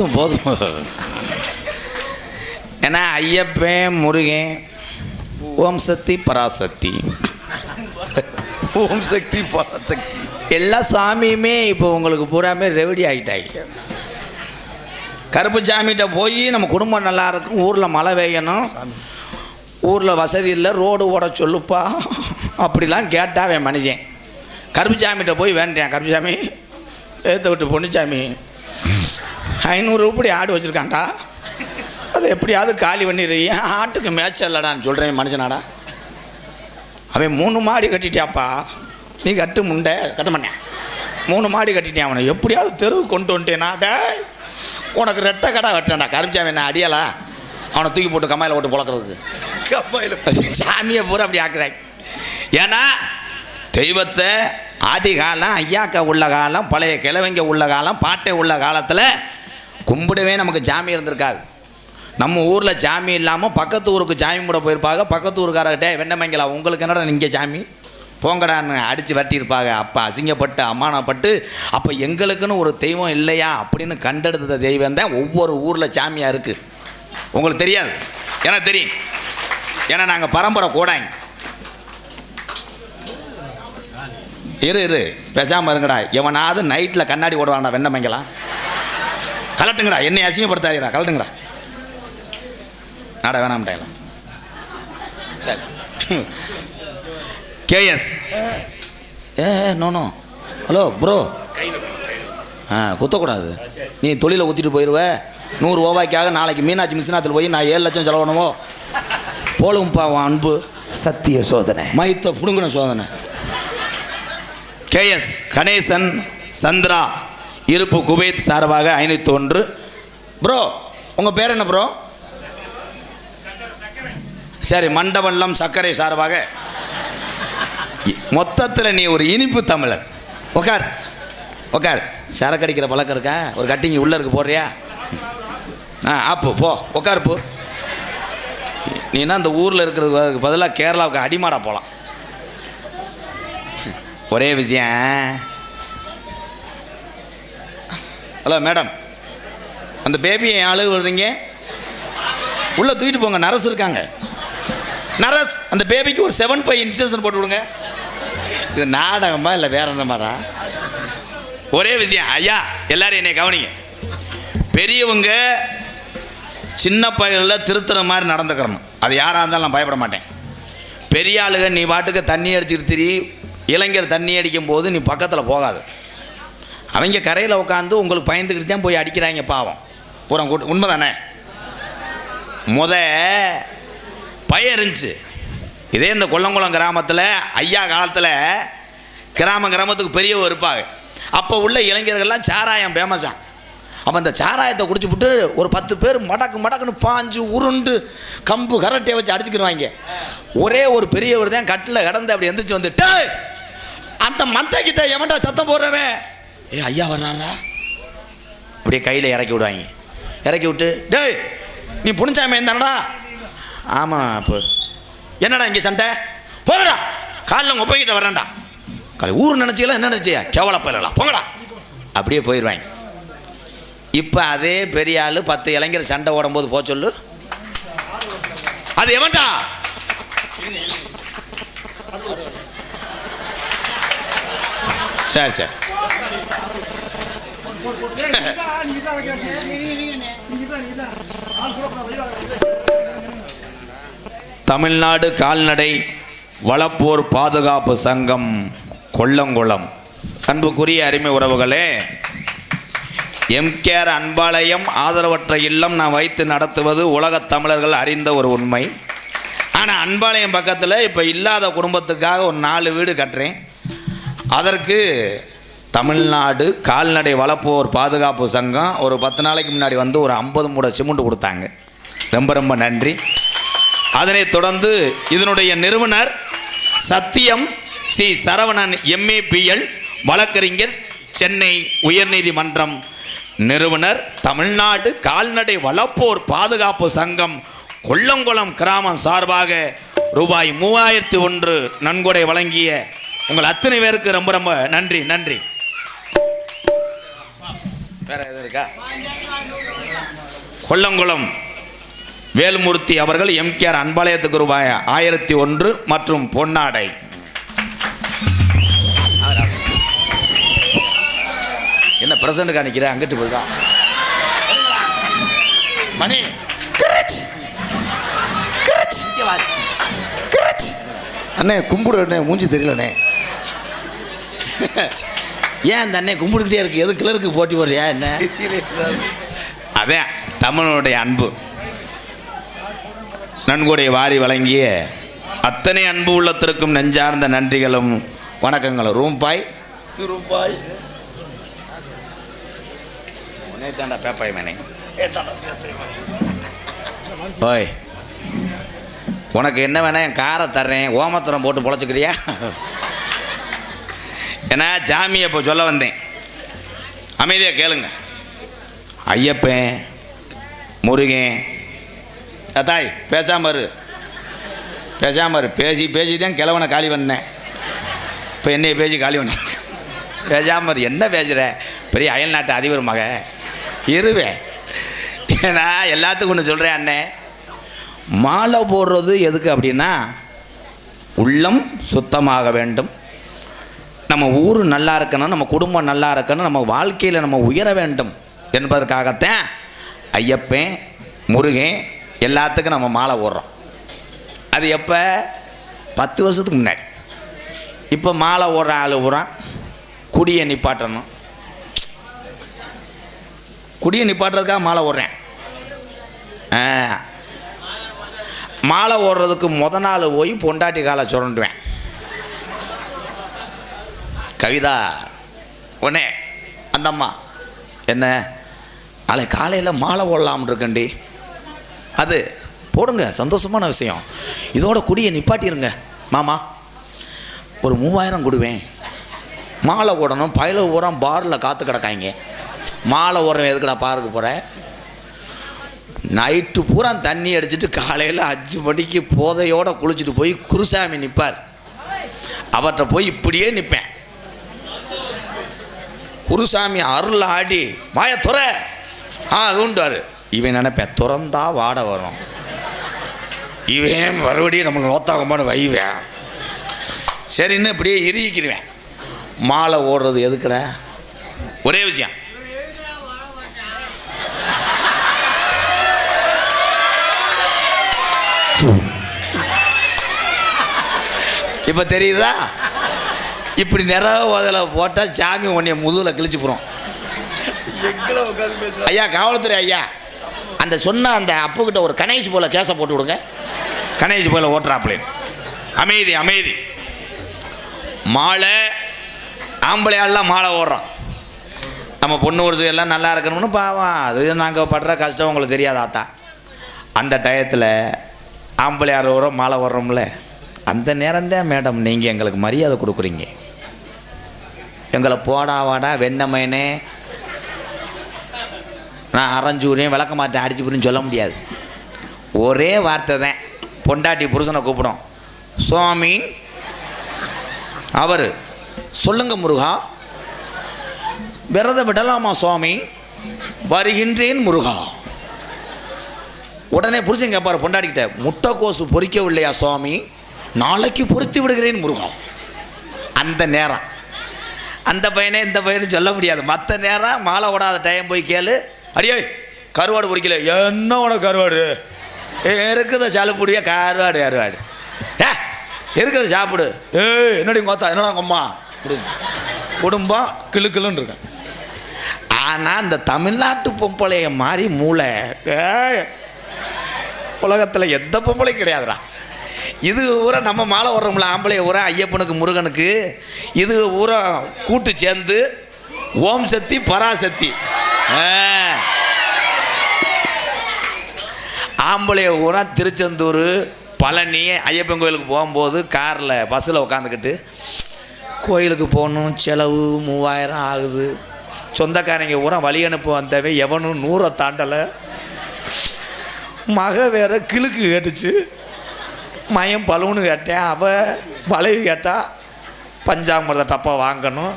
போதும் போதும். ஏன்னா ஐயப்பன் முருகன் ஓம் சக்தி பராசக்தி, ஓம் சக்தி பராசக்தி எல்லா சாமியுமே இப்போ உங்களுக்கு பூராமே ரெவடி ஆகிட்டாங்க. கருப்பு சாமிகிட்ட போய் நம்ம குடும்பம் நல்லா இருக்கும், ஊரில் மழை பெய்யணும், ஊரில் வசதி இல்லை, ரோடு ஓட சொல்லுப்பா அப்படிலாம் கேட்டாவே மனுஷன். கருப்பு சாமிகிட்ட போய் வேண்டேன், கருப்பு சாமி ஏற்ற விட்டு பொண்ணுச்சாமி 500 ரூபாய் ஆடு வச்சுருக்காண்டா, அதை எப்படியாவது காலி பண்ணிடுறீங்க, ஆட்டுக்கு மேய்ச்சல்லடான்னு சொல்கிறேன் மனுஷனாடா. அவன் 3 மாடி கட்டிட்டியாப்பா, நீ கட்டு முண்டை கட்ட மாட்டேன், 3 மாடி கட்டிட்டேன், அவனை எப்படியாவது தெருவு கொண்டு வந்துட்டேனா, டே உனக்கு ரெட்டை கடை வெட்டேன்டா. கருப்புச்சாமி என்ன அடியலா, அவனை தூக்கி போட்டு கம்மாயில் போட்டு பொழக்கிறதுக்கு, கம்மாயில் சாமியை பூரா அப்படி ஆக்குறாங்க. ஏன்னா தெய்வத்தை ஆதி காலம், ஐயாக்கா உள்ள காலம், பழைய கிழவங்க உள்ள காலம், பாட்டை உள்ள காலத்தில் கும்பிடவே நமக்கு சாமி இருந்திருக்காது. நம்ம ஊரில் சாமி இல்லாமல் பக்கத்து ஊருக்கு சாமி கூட போயிருப்பாங்க. பக்கத்து ஊருக்காரர்கிட்ட வெண்ணமங்கலா உங்களுக்கு என்னடா நீங்கள் சாமி போங்கடான்னு அடித்து வட்டியிருப்பாங்க. அப்போ அசிங்கப்பட்டு அம்மானப்பட்டு அப்போ எங்களுக்குன்னு ஒரு தெய்வம் இல்லையா அப்படின்னு கண்டெடுத்த தெய்வம் தான் ஒவ்வொரு ஊரில் சாமியாக இருக்குது. உங்களுக்கு தெரியாது, எனக்கு தெரியும். ஏன்னா நாங்கள் பரம்பரை கூடாங்க. இரு பேசாமல் இருங்கடா. எவனாவது நைட்டில் கண்ணாடி ஓடுவான்டா வெண்ணமங்கலாம், கலட்டுங்கடா, என்னை அசிங்கப்படுத்தாதீரா, கலட்டுங்கடா. நாடா வேணாம்டா. சரி கேஎஸ் நோ ஹலோ ப்ரோ, குத்தக்கூடாது. நீ தொழிலை ஊற்றிட்டு போயிடுவ. 100 ரூபாய்க்காக நாளைக்கு மீனாட்சி மிஸ்னாத்தில் போய் நான் 7 லட்சம் செலவணுமோ போலும்பா. அன்பு சத்திய சோதனை, மைத்த புடுங்கின சோதனை. கேஎஸ் கணேசன் சந்திரா இருப்பு குவைத் சார்பாக 501. ப்ரோ உங்கள் பேர் என்ன ப்ரோ? சரி, மண்டபல்லம் சர்க்கரை சார்பாக. மொத்தத்தில் நீ ஒரு இனிப்பு தமிழர். உக்கார் உக்கார். சரக்கு அடிக்கிற பழக்கம் இருக்கா? ஒரு கட்டிங்க உள்ளே இருக்கு, போடுறியா? அப்போ போ உக்கார் போ. நீனா அந்த ஊரில் இருக்கிறதுக்கு பதிலாக கேரளாவுக்கு அடிமாடா போகலாம். ஒரே விஷயம். ஹலோ மேடம், அந்த பேபியை என் ஆளு விடுறீங்க, உள்ளே தூக்கிட்டு போங்க. நர்ஸ் இருக்காங்க, நர்ஸ் அந்த பேபிக்கு ஒரு 7.5 இன்ஜெக்ஷன் போட்டு விடுங்க. இது நாடகமா இல்லை வேற என்னமாடா? ஒரே விஷயம் ஐயா, எல்லாரும் என்னை கவனிங்க. பெரியவங்க சின்ன பையனில் திருத்துற மாதிரி நடந்துக்கிறணும். அது யாராக இருந்தாலும் நான் பயப்பட மாட்டேன். பெரிய ஆளுங்க நீ பாட்டுக்கு தண்ணி அடிச்சுட்டு திரி, இளைஞர் தண்ணி அடிக்கும் போது நீ பக்கத்தில் போகாது. அவங்க கரையில் உட்காந்து உங்களுக்கு பயந்துக்கிட்டு தான் போய் அடிக்கிறாங்க பாவம். பூரா கூட்டு உண்மை தானே? பயம் இருந்துச்சு. இதே இந்த கொல்லங்குளம் கிராமத்தில் ஐயா காலத்தில் கிராமத்துக்கு பெரியவங்க இருப்பாங்க. அப்போ உள்ள இளைஞர்கள்லாம் சாராயம் ஃபேமஸாக. அப்போ அந்த சாராயத்தை குடிச்சுப்புட்டு ஒரு 10 பேர் மடக்குன்னு பாஞ்சு உருண்டு கம்பு கரட்டையை வச்சு அடிச்சுக்கிடுவாங்க. ஒரே ஒரு பெரியவர் தான் கட்டில் கிடந்து அப்படி எந்திரிச்சு வந்துட்டு, அந்த மந்தைக்கிட்ட எவன்டா சத்தம் போடுறவன், ஐயா வர்றாரா, அப்படியே கையில் இறக்கி விடுவாங்க. இறக்கி விட்டு, டேய் நீ புனிச்சாமி இருந்தானடா? ஆமாம். இப்போ என்னடா இங்கே சண்டை? போங்கடா, காலில் உங்கள் ஒப்பங்கிட்ட வரேன்டா. ஊர் நினச்சிக்கலாம், என்ன நினச்சியா கேவலப்பலாம், போங்கடா. அப்படியே போயிடுவாங்க. இப்போ அதே பெரிய ஆள் 10 இளைஞர் சண்டை ஓடும்போது போக சொல்லு, அது எவன்டா? சரி சரி தமிழ்நாடு கால்நடை வளப்போர் பாதுகாப்பு சங்கம் கொல்லங்குளம். அன்புக்குரிய அருமை உறவுகளே, எம்கேஆர் அன்பாலயம் ஆதரவற்ற இல்லம் நான் வைத்து நடத்துவது உலகத் தமிழர்கள் அறிந்த ஒரு உண்மை. ஆனால் அன்பாலயம் பக்கத்தில் இப்போ இல்லாத குடும்பத்துக்காக ஒரு 4 வீடு கட்டுறேன். அதற்கு தமிழ்நாடு கால்நடை வளப்போர் பாதுகாப்பு சங்கம் ஒரு 10 நாளைக்கு முன்னாடி வந்து ஒரு 50 மூடை சிமெண்ட் கொடுத்தாங்க. ரொம்ப ரொம்ப நன்றி. அதனைத் தொடர்ந்து இதனுடைய நிறுவனர் சத்தியம் சி சரவணன் MAPL வழக்கறிஞர், சென்னை உயர்நீதிமன்றம் நிறுவனர், தமிழ்நாடு கால்நடை வளப்போர் பாதுகாப்பு சங்கம் கொல்லங்குளம் கிராமம் சார்பாக ரூபாய் 3001 நன்கொடை வழங்கிய உங்கள் அத்தனை பேருக்கு ரொம்ப ரொம்ப நன்றி. நன்றி. வேற எது இருக்கா? கொல்லங்குளம் வேல்மூர்த்தி அவர்கள் எம்கேஆர் அன்பாலயத்துக்கு ரூபாய் 1001 மற்றும் பொன்னாடை. என்ன பிரசண்ட் காணிக்கிற அங்கிட்டு போய்தான் மணி அண்ணே கும்பிடு மூஞ்சி தெரியலண்ணே. ஏன் அந்த அண்ணே கும்பிட்டுக்கிட்டே இருக்கு? எது கிளருக்கு போட்டி போடுறியா என்ன? அதான் தமிழனுடைய அன்பு. நன்கொடை வாரி வழங்கிய அத்தனை அன்பு உள்ளத்திற்கும் நெஞ்சார்ந்த நன்றிகளும் வணக்கங்களும். ரூபாய் தாண்டா பேப்பாய் மேனே. ஓய், உனக்கு என்ன வேணா என் காரை தர்றேன், ஓமத்திரம் போட்டு பொழைச்சிக்கிறியா? ஏன்னா சாமியை இப்போ சொல்ல வந்தேன், அமைதியாக கேளுங்க. ஐயப்பன், முருகன், தாய் பேசாமரு பேசி தான் கிழவனை காலி பண்ணேன். இப்போ என்னைய பேசி காலி பண்ண பேசாமரு. என்ன பேசுகிற? பெரிய அயல் நாட்டு அதிபர் மக இருவேன். ஏன்னா எல்லாத்துக்கும் ஒன்று சொல்கிறேன் அண்ணே, மாலை போடுறது எதுக்கு அப்படின்னா உள்ளம் சுத்தமாக வேண்டும், நம்ம ஊர் நல்லா இருக்கணும், நம்ம குடும்பம் நல்லா இருக்கணும், நம்ம வாழ்க்கையில் நம்ம உயர வேண்டும் என்பதற்காகத்தான் ஐயப்பன், முருகன் எல்லாத்துக்கும் நம்ம மாலை போடுறோம். அது எப்போ? 10 வருஷத்துக்கு முன்னாடி. இப்போ மாலை ஓடுற ஆள் பூரா குடியை நிப்பாட்டணும். குடியை நிப்பாட்டுறதுக்காக மாலை ஓடுறேன். மாலை ஓடுறதுக்கு நாள் போய் பொண்டாட்டி காலை சுரண்டுவேன். கவிதா உடனே அந்த அம்மா என்ன நாளை காலையில் மாலை ஓடலாம்னு இருக்கண்டி, அது போடுங்க, சந்தோஷமான விஷயம், இதோட குடியை நிப்பாட்டிருங்க மாமா, ஒரு 3000 கொடுவேன். மாலை ஓடணும். பயில ஊரா பாரில் காற்று கிடக்காங்க. மாலை ஓடுறேன் எதுக்கு நான் பாருக்கு போகிறேன்? நைட்டு பூரா தண்ணி அடிச்சுட்டு காலையில் 5 மணிக்கு போதையோடு குளிச்சுட்டு போய் குருசாமி நிற்பார். அவர்கிட்ட போய் இப்படியே நிற்பேன். குருசாமி அருள் ஆடி வாய துற அதுண்டாரு. இவன் நினைப்பேன் துறந்தா வாட வரும், இவன் மறுபடியும் நம்மளுக்கு நோத்தாகமான வைவேன். சரின்னு இப்படியே இறுகிக்கிடுவேன். மாலை ஓடுறது எதுக்குற? ஒரே விஷயம், இப்போ தெரியுதா? இப்படி நிறைய போட்டால் சாமி உன்னைய முதுகில் கிழிச்சு போகிறோம். ஐயா காவல்துறை ஐயா, அந்த சொன்ன அந்த அப்புக்கிட்ட ஒரு கணேஷ் போல் கேஸை போட்டு விடுங்க. கணேஷ் போல் ஓட்டுறாப்லேன். அமைதி அமைதி. மாலை ஆம்பளையாலாம் மாலை ஓடுறோம். நம்ம பொண்ணு வருஷம் எல்லாம் நல்லா இருக்கணும்னு பாவம், அது நாங்கள் படுற கஷ்டம் உங்களுக்கு தெரியாதாத்தா. அந்த டயத்தில் ஆம்பளையார் ஓரம் மாலை ஓடுறோம்ல, அந்த நேரம்தான் மேடம் நீங்கள் எங்களுக்கு மரியாதை கொடுக்குறீங்க. எங்களை போடா வாடா வெண்ணமேனே நான் அரைஞ்சூரையும் விளக்க மாட்டேன் அடிச்சு புரின்னு சொல்ல முடியாது. ஒரே வார்த்தை தான். பொண்டாட்டி புருஷனை கூப்பிடும், சுவாமி, அவர் சொல்லுங்க முருகா, விரதம் விடலாமா சுவாமி? வருகின்றேன் முருகா. உடனே புருஷன் கேட்பார் பொண்டாட்டிக்கிட்ட, முட்டைக்கோசு பொறிக்கவில்லையா சுவாமி? நாளைக்கு பொறித்து விடுகிறேன் முருகா. அந்த நேரம் அந்த பையனே இந்த பையனு சொல்ல முடியாது. மற்ற நேரம் மாலை ஓடாத டைம் போய் கேளு, அடியே கருவாடு பொறிக்கல, என்ன உனக்கு கருவாடு இருக்குத சாலுப்புடியா? கருவாடு கருவாடு இருக்கிறத சாப்பிடு. என்னடி கோத்தா, என்னடா அம்மா குடும்பம் கிளுக்கிளுன்னு இருக்கேன். ஆனால் இந்த தமிழ்நாட்டு பொம்பளைய மாதிரி மூளை உலகத்தில் எந்த பொம்பளையும் கிடையாதுடா. இது ஊரை நம்ம மாலை ஓடுறோம்ல ஆம்பளைய ஊரை, ஐயப்பனுக்கு முருகனுக்கு, இது ஊரை கூட்டு சேர்ந்து ஓம் சக்தி பராசக்தி. ஆம்பளைய ஊரா திருச்செந்தூர் பழனி ஐயப்பன் கோயிலுக்கு போகும்போது காரில் பஸ்ஸில் உட்காந்துக்கிட்டு கோயிலுக்கு போகணும், செலவு 3000 ஆகுது. சொந்தக்காரங்க ஊரா வழி அனுப்ப வந்தவன் எவனும் 100 தாண்டலை. மக வேற கிழுக்கு கேட்டுச்சு, மயம் பலூனு கேட்டேன், அவள் வளைவு கேட்டா, பஞ்சாமிரத டப்பா வாங்கணும்.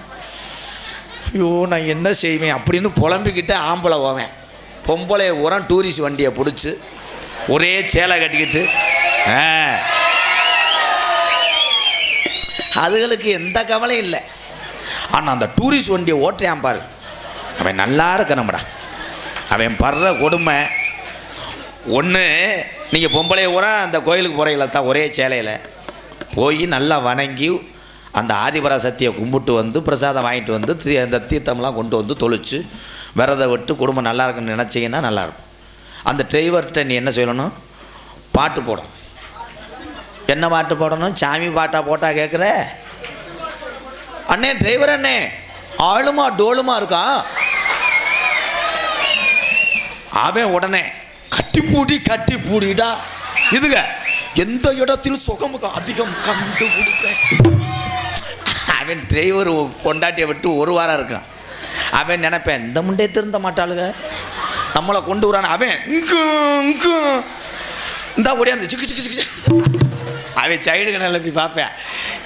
ஐயோ நான் என்ன செய்வேன் அப்படின்னு புலம்பிக்கிட்டு ஆம்பளை போவேன். பொம்பளை உரம் டூரிஸ்ட் வண்டியை பிடிச்சி ஒரே சேலை கட்டிக்கிட்டு அதுகளுக்கு எந்த கவலையும் இல்லை. ஆனால் அந்த டூரிஸ்ட் வண்டியை ஓட்டுறான் பாரு, அவன் நல்லா இருக்கணும்டா. அவன் படுற கொடுமை ஒன்று. நீங்கள் பொம்பளை உரம் அந்த கோயிலுக்கு போகிறீங்களா தான் ஒரே சேலையில் போய் நல்லா வணங்கி அந்த ஆதிபராசக்தியை கும்பிட்டு வந்து பிரசாதம் வாங்கிட்டு வந்து அந்த தீர்த்தம்லாம் கொண்டு வந்து தொளிச்சு விரதை விட்டு குடும்பம் நல்லா இருக்குன்னு நினச்சிங்கன்னா நல்லாயிருக்கும். அந்த டிரைவர்கிட்ட நீ என்ன சொல்லணும்? பாட்டு போடணும். என்ன பாட்டு போடணும்? சாமி பாட்டா போட்டா கேட்குற? அண்ணே டிரைவர் அண்ணே ஆளுமா டோலுமா இருக்கா? அவன் உடனே கட்டி பூடிடா இதுங்க எந்த இடத்தில் சுகமுக அதிகம் கண்டுபிடிக்க. அவன் டிரைவர் கொண்டாட்டியை விட்டு ஒரு வாரம் இருக்கான். அவன் நினைப்பேன் இந்த முண்டே திருந்த மாட்டாளுங்க நம்மளை கொண்டு வரான். அவன் இந்த ஓடியாந்து சிக்கு சிக்கு சிக்கு அவன் சைடு கண்ணில் இப்படி பார்ப்பேன்,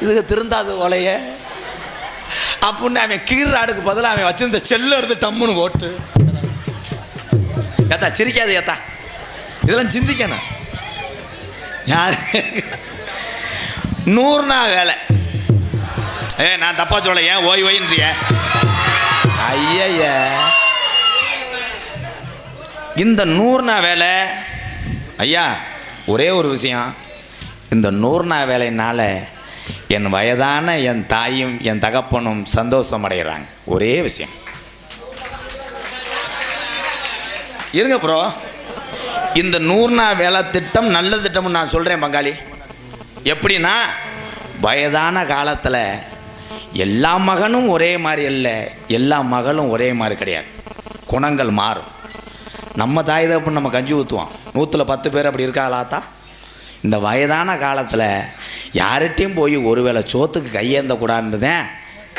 இதுக்கு திருந்தாது ஓலைய அப்படின்னு அவன் கீழ்றாடுக்கு பதிலாக அவன் வச்சிருந்த செல்ல எடுத்து டம்முன்னு ஓட்டு. ஏத்தா சிரிக்காது ஏத்தா, இதெல்லாம் சிந்திக்கணும். யார் 100 நாள் வேலை? நான் தப்பா சொல்ல, ஏன் ஓய்ன்றிய? ஐய இந்த 100 நாள் வேலை ஐயா, ஒரே ஒரு விஷயம், இந்த 100 நாள் வேலையினால என் வயதான என் தாயும் என் தகப்பனும் சந்தோஷம் அடைகிறாங்க. ஒரே விஷயம் இருங்க ப்ரோ. இந்த 100 நாள் வேலை திட்டம் நல்ல திட்டம்னு நான் சொல்கிறேன் பங்காளி. எப்படின்னா, வயதான காலத்தில் எல்லா மகனும் ஒரே மாதிரி இல்லை, எல்லா மகளும் ஒரே மாதிரி கிடையாது. குணங்கள் மாறும். நம்ம தாய் தகப்பன் நம்ம கஞ்சி ஊற்றுவோம், 100ல் 10 பேர் அப்படி இருக்காளாத்தா. இந்த வயதான காலத்தில் யார்கிட்டையும் போய் ஒருவேளை சோத்துக்கு கையேந்தக்கூடாதுன்றதேன்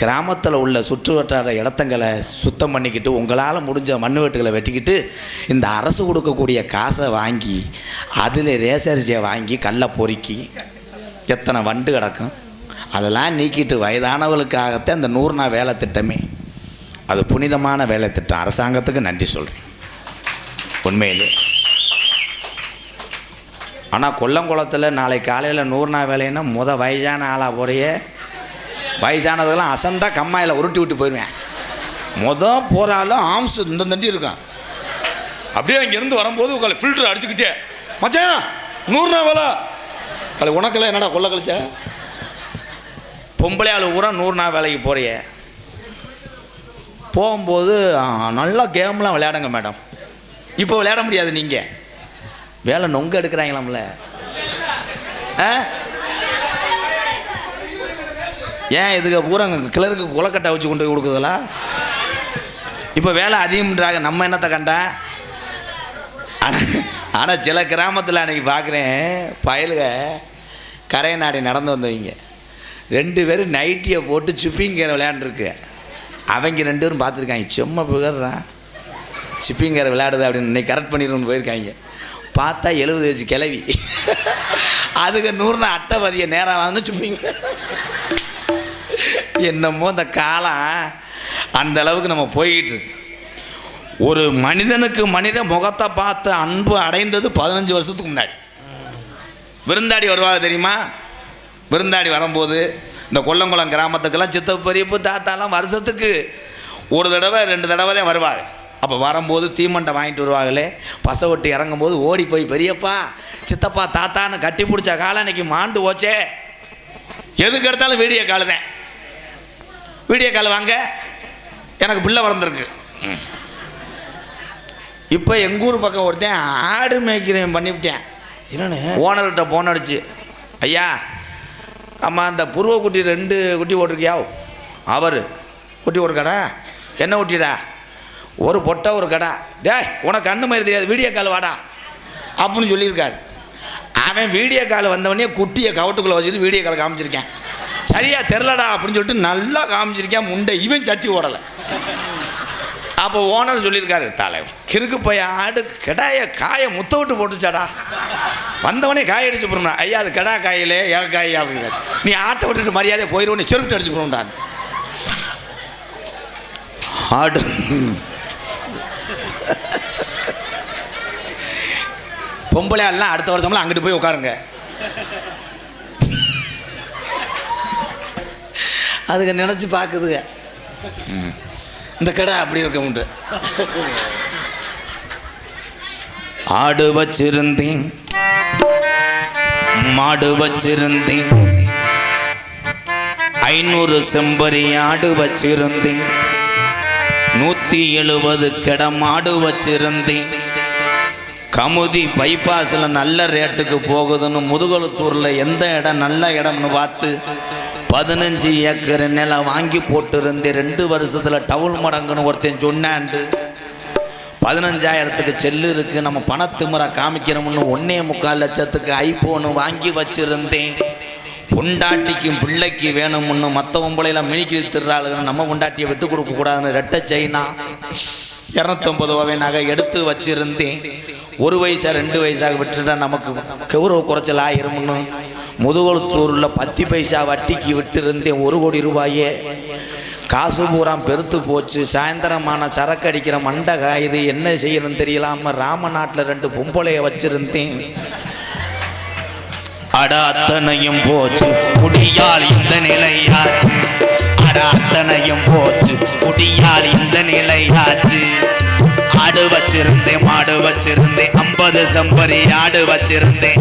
கிராமத்தில் உள்ள சுற்று வட்டார இடத்தங்களை சுத்தம் பண்ணிக்கிட்டு உங்களால் முடிஞ்ச மண் வெட்டுகளை வெட்டிக்கிட்டு இந்த அரசு கொடுக்கக்கூடிய காசை வாங்கி அதில் ரேசரிசியை வாங்கி கல்லை பொறுக்கி எத்தனை வண்டு கிடக்கும் அதெல்லாம் நீக்கிட்டு வயதானவர்களுக்காகத்தான் இந்த 100 நாள் வேலை திட்டமே. அது புனிதமான வேலை திட்டம். அரசாங்கத்துக்கு நன்றி சொல்கிறேன் உண்மையிலே. ஆனால் கொல்லங்குளத்தில் நாளை காலையில் 100 நாள் வேலைன்னா வயசான ஆளாக போறையே, வயசானதெல்லாம் அசந்தா கம்மாயில் உருட்டி விட்டு போயிடுவேன். போகிறாலும் ஆம்ஸ் இந்த தண்டி இருக்கான். அப்படியே இங்கேருந்து வரும்போது உங்களை ஃபில்டர் அடிச்சுக்கிட்டே, மச்சான் 100 நாள் வேலை கலை உனக்கெல்லாம் என்னடா கொள்ள கழிச்ச? பொம்பளை ஆள் பூரா 100 நாள் வேலைக்கு போறிய. போகும்போது நல்லா கேம்லாம் விளையாடுங்க மேடம். இப்போ விளையாட முடியாது, நீங்கள் வேலை நொங்க எடுக்கிறாங்களாம்ல. ஏன் இதுக்கு பூரா கிளருக்கு குலக்கட்டை வச்சு கொண்டு போய் கொடுக்குறதுல இப்போ வேலை அதிகம்ன்றாங்க. நம்ம என்னத்தை கண்டா? ஆனால் சில கிராமத்தில் அன்றைக்கி பார்க்குறேன், பயலுக கரை நாடி நடந்து வந்தவங்க 2 பேரும் நைட்டியை போட்டு சிப்பிங்கரை விளையாண்டுருக்கு. அவங்க 2 பேரும் பார்த்துருக்காங்க, செம்ம புகழ்றான் சிப்பிங்கரை விளையாடுது அப்படின்னு இன்னைக்கு கரெக்ட் பண்ணிடணும்னு போயிருக்காங்க. பார்த்தா 70 வயசு கிளவி அதுக்கு 100 நாள் அட்டைபதியை நேராக வந்து சிப்பிங்க. என்னமோ இந்த காலம் அந்த அளவுக்கு நம்ம போய்கிட்டு இருக்கு. ஒரு மனிதனுக்கு மனித முகத்தை பார்த்து அன்பு அடைந்தது 15 வருஷத்துக்கு முன்னாடி. விருந்தாடி வருவாங்க தெரியுமா? விருந்தாடி வரும்போது இந்த கொல்லங்குளம் கிராமத்துக்கெல்லாம் சித்தப்பு பெரியப்பு தாத்தாலாம் வருஷத்துக்கு 1 தடவை 2 தடவை தான் வருவாங்க. அப்போ வரும்போது தீமண்டை வாங்கிட்டு வருவாங்களே, பசை விட்டு இறங்கும்போது ஓடி போய் பெரியப்பா சித்தப்பா தாத்தான்னு கட்டி பிடிச்ச காலம் இன்னைக்கு மாண்டு போச்சே. எதுக்கு எடுத்தாலும் வீடியோ கால் தான். வீடியோ கால் வாங்க, எனக்கு பிள்ளை வளர்ந்துருக்கு. இப்போ எங்கூர் பக்கம் ஒருத்தன் ஆடு மேய்க்கிறேன் பண்ணிவிட்டேன். என்னன்னு ஓனர்கிட்ட போன் அடிச்சு, ஐயா அம்மா அந்த புருவ குட்டி 2 குட்டி போட்டிருக்கியா? அவர் குட்டி ஒரு கடை என்ன குட்டிடா? ஒரு பொட்டை ஒரு கடை. டேய் உனக்கு கண்ணு மாதிரி தெரியாது, வீடியோ கால் வாடா அப்படின்னு சொல்லியிருக்காரு. அவன் வீடியோ கால் வந்தவொடனே குட்டியை கவட்டுக்குள்ளே வச்சுட்டு வீடியோ கால் காமிச்சிருக்கேன். சரியா தெரிலடா அப்படின்னு சொல்லிட்டு நல்லா காமிச்சிருக்கேன். முண்டை இவன் சட்டி ஓடலை. அப்போ ஓனர் சொல்லியிருக்காரு, தலைவர் கிறுக்கு போய் ஆடு கிடாய காயை முத்த விட்டு போட்டுச்சாடா, வந்தவனே காய அடிச்சு போடுறா. ஐயா அது கடா காயிலே ஏகாய் அப்படிங்கிறார். நீ ஆட்டை விட்டுட்டு மரியாதையை போயிடுவோம், நீ செருப்பிட்டு அடிச்சு போடுறான். ஆடு பொம்பளை எல்லாம் அடுத்த வருஷம்லாம் அங்கிட்டு போய் உட்காருங்க. அதுக்கு நினச்சி பார்க்குதுங்க. இந்த கடை அப்படி இருக்க முட்டு. ஆடு வச்சிருந்தேன், மாடு வச்சிருந்தேன், 500 செம்பரி ஆடு வச்சிருந்தேன், 170 கிட மாடு வச்சிருந்தேன். கமுதி பைபாஸில் நல்ல ரேட்டுக்கு போகுதுன்னு முதுகலத்தூரில் எந்த இடம் நல்ல இடம்னு பார்த்து 15 ஏக்கர் நிலம் வாங்கி போட்டிருந்தேன். 2 வருஷத்தில் டவுல் மடங்குன்னு ஒருத்தன் சொன்னாண்டு 15,000க்கு செல்லு இருக்குது, நம்ம பணத்துமுறை காமிக்கிறோம்னு 1.25 லட்சத்துக்கு ஐஃபோனு வாங்கி வச்சுருந்தேன். பொண்டாட்டிக்கும் பிள்ளைக்கு வேணும்னு மற்ற பொம்பளையெல்லாம் மினிக்கி திருறாளுன்னு நம்ம பொண்டாட்டியை விட்டு கொடுக்கக்கூடாதுன்னு 2 சைனா 250 ரூபாவை நகை எடுத்து வச்சுருந்தேன். 1 வயசா 2 வயசாக விட்டுட்டா நமக்கு கௌரவ குறைச்சல் ஆயிரும்னு முதுகொளுத்தூரில் 10 பைசா வட்டிக்கு விட்டுருந்தேன். 1 கோடி ரூபாயே காசு பூரா பெருத்து போச்சு. சாயந்தரமான சரக்கு அடிக்கிற மண்டை காயுது, என்ன செய்யணும்னு தெரியலாம ராமநாட்டில் 2 பொம்பளைய வச்சிருந்தேன். அட அத்தனையும் போச்சு குடியால் இந்த நிலையாச்சு, அட அத்தனையும் போச்சு குடியால் இந்த நிலையாச்சு. ஆடு வச்சிருந்தேன், மாடு வச்சிருந்தேன், 50 செம்பரி ஆடு வச்சிருந்தேன்,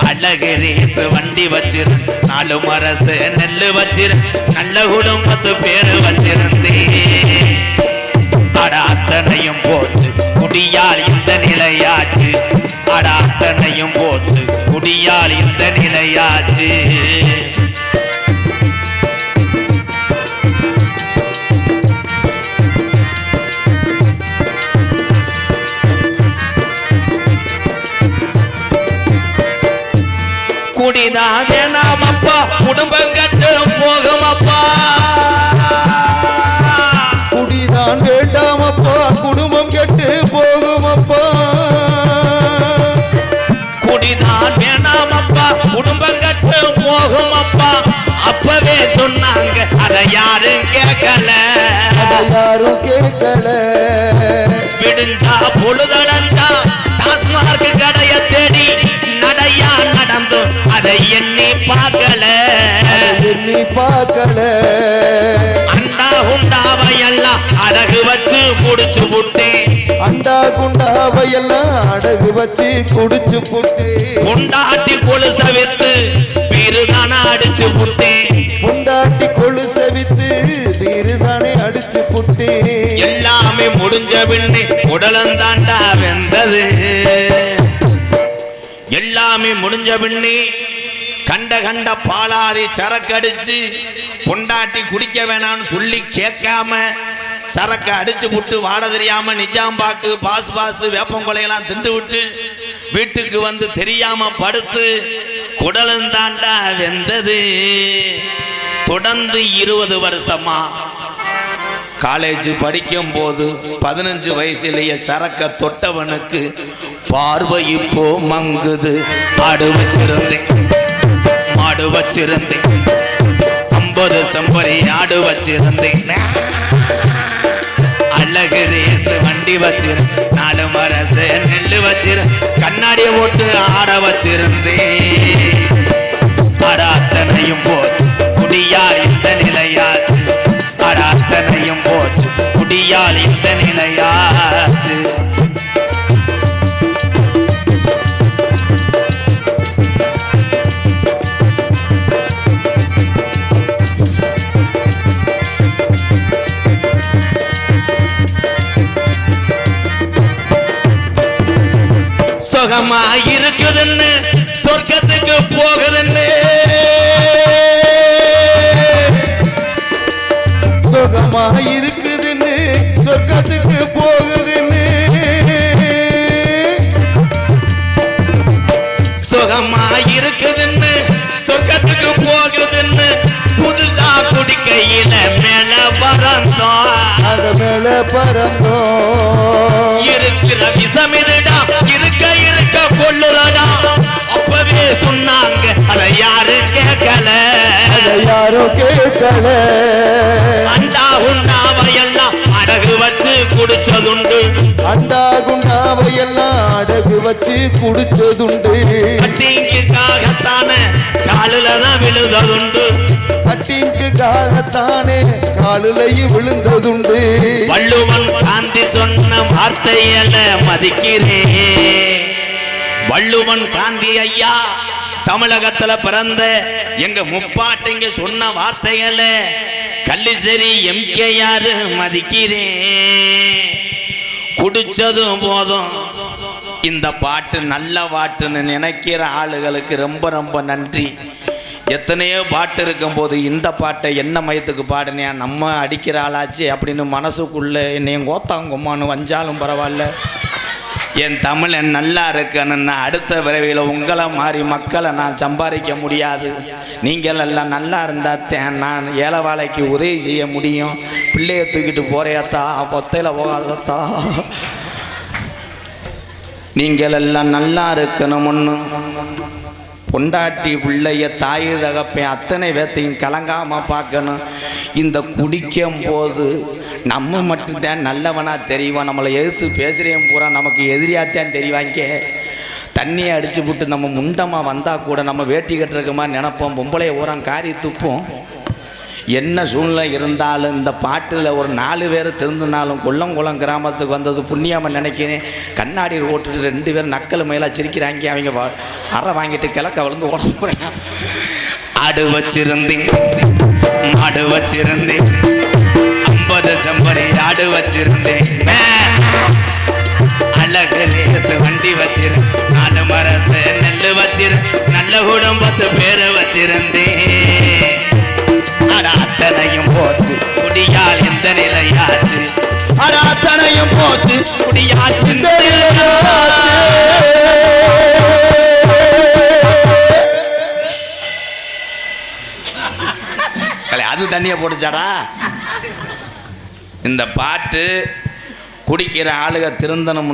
அழகரேசு வண்டி வச்சிருந்தேன், 4 மரசு நெல்லு வச்சிருந்தேன், நல்ல குடும்பத்து பேரு வச்சிருந்தேன். அட அத்தனையும் போச்சு குடியால் இந்த நிலையாச்சு, அட அத்தனையும் போச்சு குடியால் இந்த நிலையாச்சு. குடிதான் வேணாமப்பா, குடும்பம் கட்டு போகுமப்பா. குடிதான் வேண்டாமப்பா, குடும்பம் கெட்டு போகுமப்பா. குடிதான் வேணாமப்பா, குடும்பம் கட்டு போகுமப்பா. அப்பவே சொன்னாங்க, அதை யாரும் கேட்கல, யாரும் கேட்கல. விடுஞ்சா பொழுதடைஞ்சா டாஸ்மார்க் கடைய தேடி நடையா நடந்து அதை எண்ணி பார்க்கல, எண்ணி பார்க்கல. அண்டா குண்டாவையெல்லாம் அடகு வச்சு குடிச்சு புட்டேன், அண்டா குண்டாவையெல்லாம் அடகு வச்சு குடிச்சு புட்டு. கொண்டாட்டி கொலுச வித்து பீருதானே அடிச்சு புட்டேன், பொண்டாட்டி கொலுச வித்து பீருதானே அடிச்சு புட்டு. எல்லாமே முடிஞ்ச பின்னே உடலந்தாண்டா வெந்தது, எல்லாமே முடிஞ்ச பின்னே கண்ட பாலாதி சரக்கடிச்சு பொண்டாட்டி குடிக்க வேணான்னு சொல்லி கேட்காம சரக்கு அடிச்சு விட்டு வாட தெரியாம நிஜாம்பாக்கு பாஸ் வேப்பங்கொலையெல்லாம் திண்டு விட்டு வீட்டுக்கு வந்து தெரியாம படுத்து குடலந்தாண்டா வெந்தது. தொடர்ந்து 20 வருஷமா காலேஜ் படிக்கும் போது 15 வயசுலேயே சரக்க தொட்டவனுக்கு பார்வை இப்போ மங்குது. ஆடு வச்சிருந்தேன், மாடு வச்சிருந்தேன், 50 செம்பரி ஆடு வச்சிருந்தேன், அழகு ரேசு வண்டி வச்சிருந்தேன், 4 மரசு நெல்லு வச்சிருந்தேன், கண்ணாடியை போட்டு ஆட வச்சிருந்தேன். ஆட அத்தனையும் போச்சு குடியால் இந்த நிலையாச்சு, ஆட அத்தனையும் போச்சு குடியால் இந்த நிலையாச்சு. சுகமா இருக்குதுன்னு சொர்க்கத்துக்கு போகுதுன்னு, சுகமா இருக்குதுன்னு சொர்க்கத்துக்கு போகுதுன்னு, சுகமா இருக்குதுன்னு சொர்க்கத்துக்கு போகுதுன்னு புதுசா குடிக்கையில மேல பறந்தோம், அது மேல பறந்தோம். இருக்கிற விஷமிதுடா இருக்க கொள்ளுறடா. அப்பவே சொன்னாங்க, அதை யாரும் கேட்கல, அதை யாரும் கேட்கல. அண்டா உண்டாவையெல்லாம் அடகு வச்சு குடிச்சதுண்டு. அண்டா குண்டாவையெல்லாம் அடகு வச்சு குடிச்சதுண்டு. கட்டிங்குக்காகத்தானே காலில தான் விழுந்ததுண்டு. கட்டிங்குக்காகத்தானே காலிலையும் விழுந்ததுண்டு. வள்ளுவன் காந்தி சொன்ன வார்த்தையில மதிக்கிறேன். வள்ளுவன் காந்தி ஐயா தமிழகத்துல பிறந்த எங்க முப்பாட்டிங்க சொன்ன வார்த்தைகளை கல்லிசரி எம்கேஆர் மதிக்கிறேன். குடிச்சதும் போதும் இந்த பாட்டு நல்ல பாட்டுன்னு நினைக்கிற ஆளுகளுக்கு ரொம்ப ரொம்ப நன்றி. எத்தனையோ பாட்டு இருக்கும்போது இந்த பாட்டை என்ன மயத்துக்கு பாடுனியா, நம்ம அடிக்கிற ஆளாச்சு அப்படின்னு மனசுக்குள்ளே என்னையும் கோத்தாங்கும்மானு வஞ்சாலும் பரவாயில்ல, என் தமிழன் நல்லா இருக்கணுன்னா அடுத்த விரைவில் உங்களை மாதிரி மக்களை நான் சம்பாதிக்க முடியாது. நீங்கள் எல்லாம் நல்லா இருந்தால் நான் ஏழைவாழைக்கு உதவி செய்ய முடியும். பிள்ளைய தூக்கிட்டு போறியாத்தா, பொத்தையில் போகாதத்தா. நீங்கள் எல்லாம் நல்லா இருக்கணும்னு பொண்டாட்டி பிள்ளைய தாய் தகப்பேன் அத்தனை பேர்த்தையும் கலங்காமல் பார்க்கணும். இந்த குடிக்கும் போது நம்ம மட்டும்தான் நல்லவனாக தெரியும். நம்மளை எதிர்த்து பேசுகிறேன் பூரா நமக்கு எதிரியாகத்தான் தெரிவாங்க. தண்ணியை அடித்து விட்டு நம்ம முண்டமாக வந்தால் கூட நம்ம வேட்டி கட்டுறதுக்குமா நினைப்போம். பொம்பளைய ஊரம் காரி துப்போம். என்ன சூழ்நிலை இருந்தாலும் இந்த பாட்டில் ஒரு 4 பேர் திருந்தினாலும் கொல்லங்குளம் கிராமத்துக்கு வந்தது புண்ணியமாக நினைக்கிறேன். கண்ணாடி ஓட்டுட்டு 2 பேர் நக்கல் மயிலாக சிரிக்கிறாங்க. அவங்க அறை வாங்கிட்டு கிழக்க விழுந்து ஓட போகிறேன். ஆடு வச்சிருந்தேன், மாடு வச்சிருந்தேன், 50 செம்பரி ஆடு வச்சிருந்தேன், அழகு லேசு வண்டி வச்சிருந்தேன், 4 மரச நெல்லு வச்சிருந்தேன், நல்ல குடும்பத்து பேரை வச்சிருந்தேன். அத்தனையும் போச்சு குடியால் இந்த நிலையாச்சு. அத்தனையும் போச்சு குடியால் இந்த நிலையாச்சு. அது தண்ணியை போட்டுச்சாடா. இந்த பாட்டு குடிக்கிற ஆளுக திருந்தணும்.